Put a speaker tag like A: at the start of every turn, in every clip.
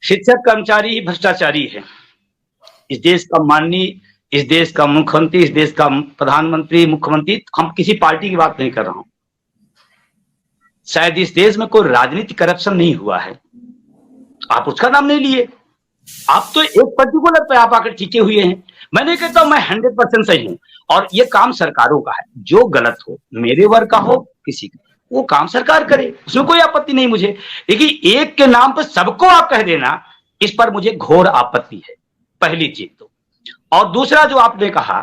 A: शिक्षक कर्मचारी ही भ्रष्टाचारी है। इस देश का माननीय, इस देश का मुख्यमंत्री, इस देश का प्रधानमंत्री, मुख्यमंत्री, हम किसी पार्टी की बात नहीं कर रहा हूं। शायद इस देश में कोई राजनीतिक करप्शन नहीं हुआ है, आप उसका नाम नहीं लिए। आप तो एक पर्टिकुलर पे आप आकर टिके हुए हैं। मैं नहीं कहता हूं मैं 100% सही हूं, और ये काम सरकारों का है। जो गलत हो, मेरे वर्ग का हो, किसी का, वो काम सरकार करे, उसमें कोई आपत्ति नहीं मुझे। लेकिन एक के नाम पर सबको आप कह देना, इस पर मुझे घोर आपत्ति है, पहली चीज तो। और दूसरा जो आपने कहा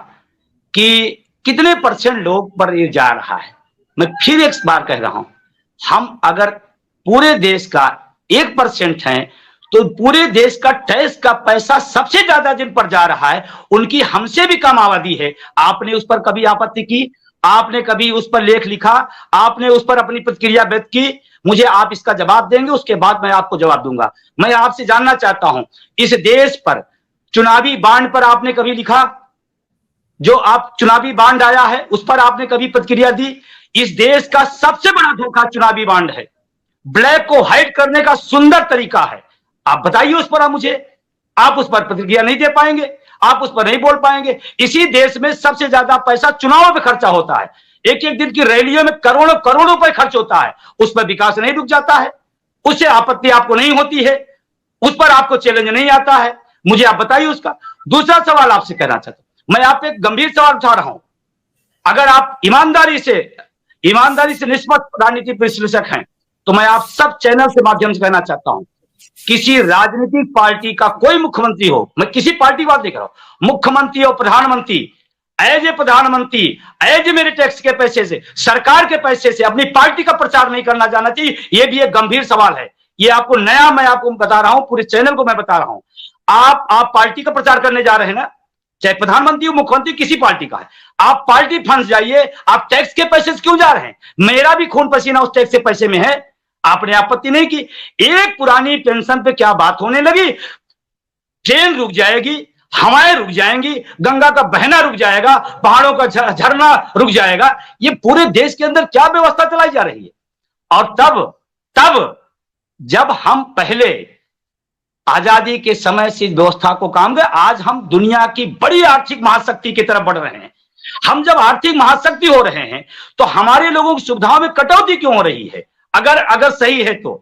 A: कि कितने % लोग पर ये जा रहा है, मैं फिर एक बार कह रहा हूं, हम अगर पूरे देश का 1% है तो पूरे देश का टैक्स का पैसा सबसे ज्यादा जिन पर जा रहा है, उनकी हमसे भी कम आबादी है। आपने उस पर कभी आपत्ति की? आपने कभी उस पर लेख लिखा? आपने उस पर अपनी प्रतिक्रिया व्यक्त की? मुझे आप इसका जवाब देंगे, उसके बाद मैं आपको जवाब दूंगा। मैं आपसे जानना चाहता हूं, इस देश पर चुनावी बांड पर आपने कभी लिखा? जो आप चुनावी बांड आया है उस पर आपने कभी प्रतिक्रिया दी? इस देश का सबसे बड़ा धोखा चुनावी बांड है। ब्लैक को हाइड करने का सुंदर तरीका है। आप बताइए उस पर, आप मुझे, आप उस पर प्रतिक्रिया नहीं दे पाएंगे, आप उस पर नहीं बोल पाएंगे। इसी देश में सबसे ज्यादा पैसा चुनाव में खर्चा होता है। एक एक दिन की रैलियों में करोड़ों करोड़ों रुपए खर्च होता है, उस पर विकास नहीं रुक जाता है, उससे आपत्ति आपको नहीं होती है, उस पर आपको चैलेंज नहीं आता है। मुझे आप बताइए उसका। दूसरा सवाल आपसे कहना चाहता हूं, मैं आप पे एक गंभीर सवाल उठा रहा हूं। अगर आप ईमानदारी से निष्पक्ष राजनीतिक विश्लेषक हैं, तो मैं आप सब चैनल के माध्यम से कहना चाहता हूं, किसी राजनीतिक पार्टी का कोई मुख्यमंत्री हो, मैं किसी पार्टी की बात नहीं कर रहा हूं, मुख्यमंत्री और प्रधानमंत्री, एज ए प्रधानमंत्री, एज मेरे टैक्स के पैसे से, सरकार के पैसे से अपनी पार्टी का प्रचार नहीं करना जाना चाहिए। यह भी एक गंभीर सवाल है। ये आपको नया मैं आपको बता रहा हूं, पूरे चैनल को मैं बता रहा हूं। आप पार्टी का प्रचार करने जा रहे हैं ना, चाहे प्रधानमंत्री हो, मुख्यमंत्री, किसी पार्टी का है, आप पार्टी फंस जाइए। आप टैक्स के पैसे से क्यों जा रहे हैं? मेरा भी खून पसीना उस टैक्स के पैसे में है। आपने आपत्ति नहीं की। एक पुरानी पेंशन पे क्या बात होने लगी, ट्रेन रुक जाएगी, हवाएं रुक जाएंगी, गंगा का बहना रुक जाएगा, पहाड़ों का झरना रुक जाएगा। ये पूरे देश के अंदर क्या व्यवस्था चलाई जा रही है? और तब जब हम पहले आजादी के समय से व्यवस्था को काम गए, आज हम दुनिया की बड़ी आर्थिक महाशक्ति की तरफ बढ़ रहे हैं। हम जब आर्थिक महाशक्ति हो रहे हैं, तो हमारे लोगों की सुविधाओं में कटौती क्यों हो रही है? अगर सही है तो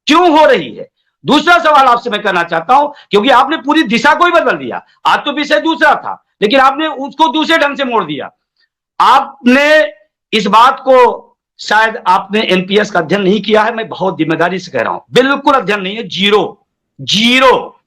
A: क्यों हो रही है? दूसरा सवाल आपसे मैं करना चाहता हूं, क्योंकि आपने पूरी दिशा को ही बदल दिया। आज तो विषय दूसरा था, लेकिन आपने उसको दूसरे ढंग से मोड़ दिया। आपने इस बात को, शायद आपने एनपीएस का अध्ययन नहीं किया है, मैं बहुत जिम्मेदारी से कह रहा हूं, बिल्कुल अध्ययन नहीं है, जीरो।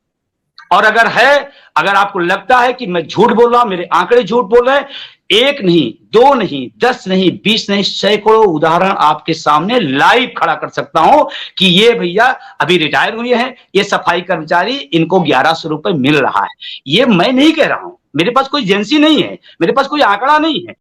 A: और अगर आपको लगता है कि मैं झूठ बोल रहा हूं, मेरे आंकड़े झूठ बोल रहे हैं, 1 नहीं, 2 नहीं, 10 नहीं, 20 नहीं, सैकड़ों उदाहरण आपके सामने लाइव खड़ा कर सकता हूं कि ये भैया अभी रिटायर हुए हैं, ये सफाई कर्मचारी, इनको 1100 रुपए मिल रहा है। ये मैं नहीं कह रहा हूं, मेरे पास कोई एजेंसी नहीं है, मेरे पास कोई आंकड़ा नहीं है,